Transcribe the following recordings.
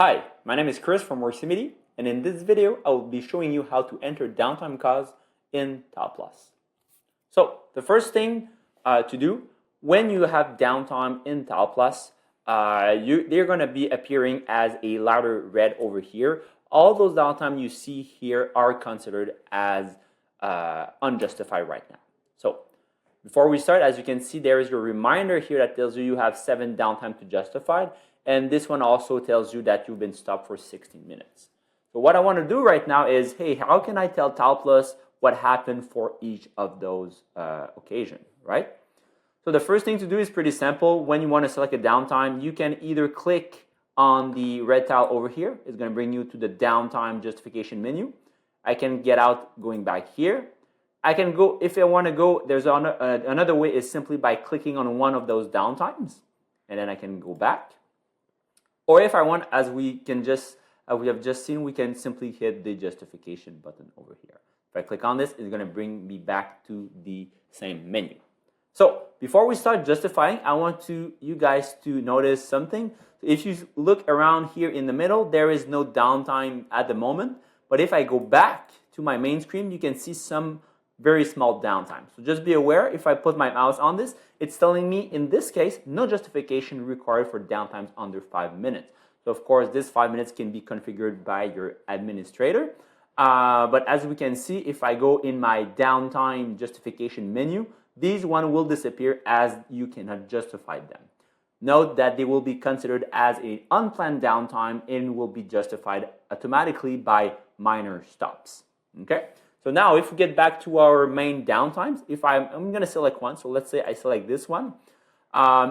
Hi, my name is Chris from Worksimity, and in this video I will be showing you how to enter downtime costs in TALPlus. So the first thing to do when you have downtime in TALPlus, they're going to be appearing as a louder red over here. All those downtime you see here are considered as unjustified right now. So before we start, as you can see, there is your reminder here that tells you have 7 downtime to justified. And this one also tells you that you've been stopped for 16 minutes. So what I want to do right now is, hey, how can I tell TALPlus what happened for each of those occasions, right? So the first thing to do is pretty simple. When you want to select a downtime, you can either click on the red tile over here. It's going to bring you to the downtime justification menu. I can get out going back here. I can go, if I want to go, there's another way is simply by clicking on one of those downtimes, and then I can go back. Or if I want, as we have just seen, we can simply hit the justification button over here. If I click on this, it's going to bring me back to the same menu. So before we start justifying, I want you guys to notice something. If you look around here in the middle, there is no downtime at the moment. But if I go back to my main screen, you can see some very small downtime. So just be aware, if I put my mouse on this, it's telling me, in this case, no justification required for downtimes under 5 minutes. So of course, this 5 minutes can be configured by your administrator. But as we can see, if I go in my downtime justification menu, these one will disappear as you cannot justify them. Note that they will be considered as an unplanned downtime and will be justified automatically by minor stops. Okay? So now if we get back to our main downtimes, if I'm going to select one, so let's say I select this one,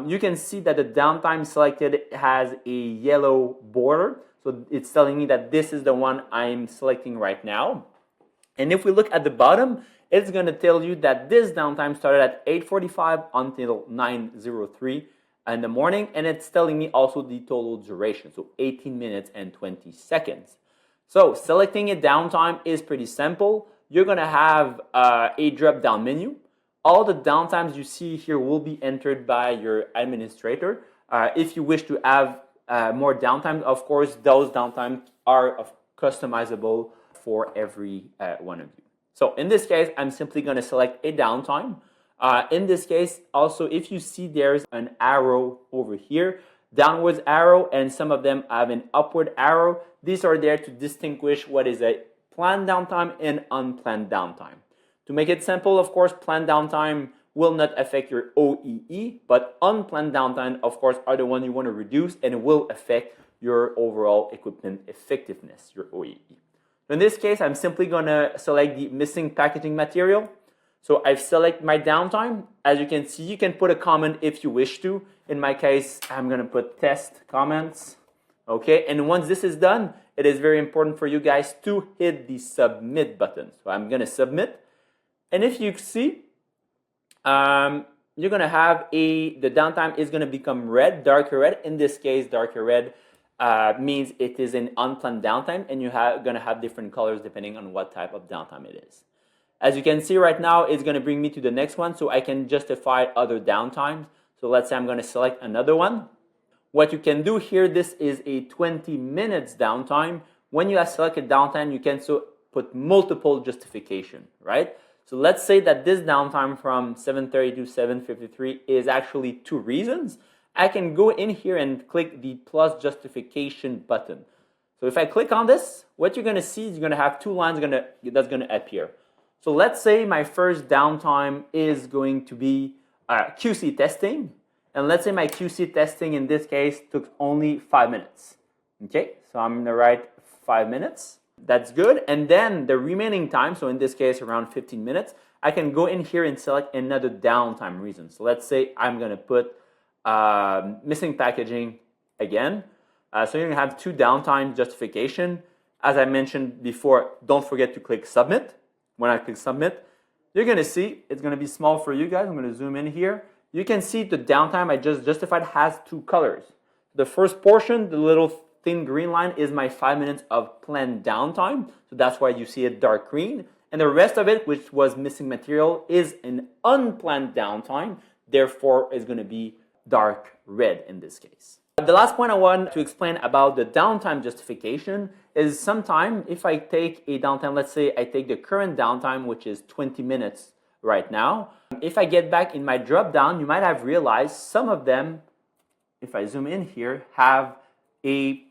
you can see that the downtime selected has a yellow border. So it's telling me that this is the one I'm selecting right now. And if we look at the bottom, it's going to tell you that this downtime started at 8:45 until 9:03 in the morning. And it's telling me also the total duration, so 18 minutes and 20 seconds. So selecting a downtime is pretty simple. You're going to have a drop-down menu. All the downtimes you see here will be entered by your administrator. If you wish to have more downtime, of course, those downtimes are customizable for every one of you. So in this case, I'm simply going to select a downtime. In this case, also, if you see there's an arrow over here, downwards arrow, and some of them have an upward arrow. These are there to distinguish what is a planned downtime and unplanned downtime. To make it simple, of course, planned downtime will not affect your OEE, but unplanned downtime, of course, are the ones you want to reduce and will affect your overall equipment effectiveness, your OEE. In this case, I'm simply going to select the missing packaging material. So I've selected my downtime. As you can see, you can put a comment if you wish to. In my case, I'm going to put test comments. Okay, and once this is done, it is very important for you guys to hit the submit button. So I'm going to submit. And if you see, you're going to have the downtime is going to become red, darker red. In this case, darker red means it is an unplanned downtime, and you're going to have different colors depending on what type of downtime it is. As you can see right now, it's going to bring me to the next one, so I can justify other downtimes. So let's say I'm going to select another one. What you can do here, this is a 20 minutes downtime. When you have selected downtime, you can put multiple justification, right? So let's say that this downtime from 7:30 to 7:53 is actually 2 reasons. I can go in here and click the plus justification button. So if I click on this, what you're going to see is you're going to have 2 lines that's going to appear. So let's say my first downtime is going to be QC testing. And let's say my QC testing in this case took only 5 minutes. Okay, so I'm going to write 5 minutes. That's good. And then the remaining time, so in this case around 15 minutes, I can go in here and select another downtime reason. So let's say I'm going to put missing packaging again. So you're going to have 2 downtime justification. As I mentioned before, don't forget to click submit. When I click submit, you're going to see it's going to be small for you guys. I'm going to zoom in here. You can see the downtime I just justified has 2 colors. The first portion, the little thin green line, is my 5 minutes of planned downtime. So that's why you see it dark green. And the rest of it, which was missing material, is an unplanned downtime. Therefore, it's going to be dark red in this case. The last point I want to explain about the downtime justification is sometime if I take a downtime, let's say I take the current downtime, which is 20 minutes right now. If I get back in my drop down, you might have realized some of them, if I zoom in here, have a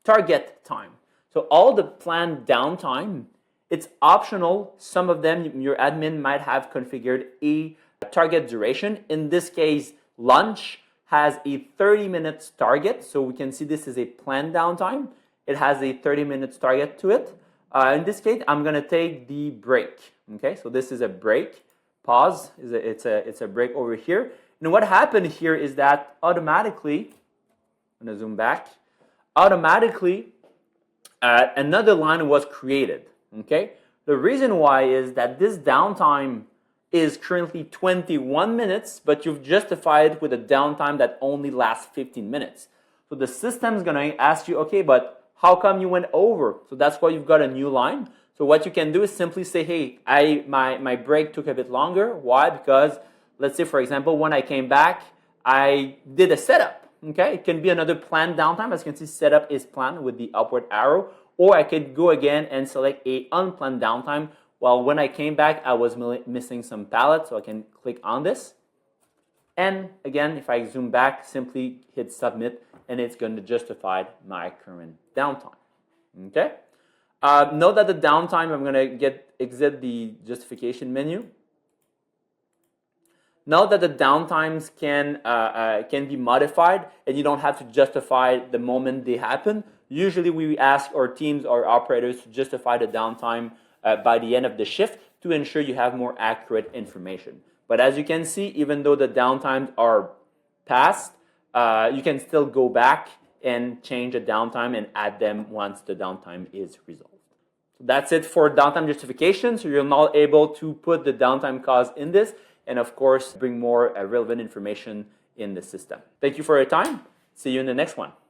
target time. So all the planned downtime, it's optional. Some of them, your admin might have configured a target duration. In this case, lunch has a 30 minutes target. So we can see this is a planned downtime. It has a 30 minutes target to it. In this case, I'm going to take the break. Okay, so this is a break. Pause. It's a break over here. And what happened here is that automatically, I'm going to zoom back, automatically another line was created. Okay, the reason why is that this downtime is currently 21 minutes, but you've justified with a downtime that only lasts 15 minutes. So the system is going to ask you, okay, but how come you went over? So that's why you've got a new line. So what you can do is simply say, hey, my break took a bit longer. Why? Because let's say, for example, when I came back, I did a setup. Okay, it can be another planned downtime. As you can see, setup is planned with the upward arrow. Or I could go again and select a unplanned downtime. Well, when I came back, I was missing some pallets, so I can click on this. And again, if I zoom back, simply hit submit, and it's going to justify my current downtime. Okay. Note that the downtime, I'm going to exit the justification menu. Note that the downtimes can be modified, and you don't have to justify the moment they happen. Usually, we ask our teams or operators to justify the downtime by the end of the shift to ensure you have more accurate information. But as you can see, even though the downtimes are passed, you can still go back and change the downtime and add them once the downtime is resolved. So that's it for downtime justification. So you're now able to put the downtime cause in this and, of course, bring more relevant information in the system. Thank you for your time. See you in the next one.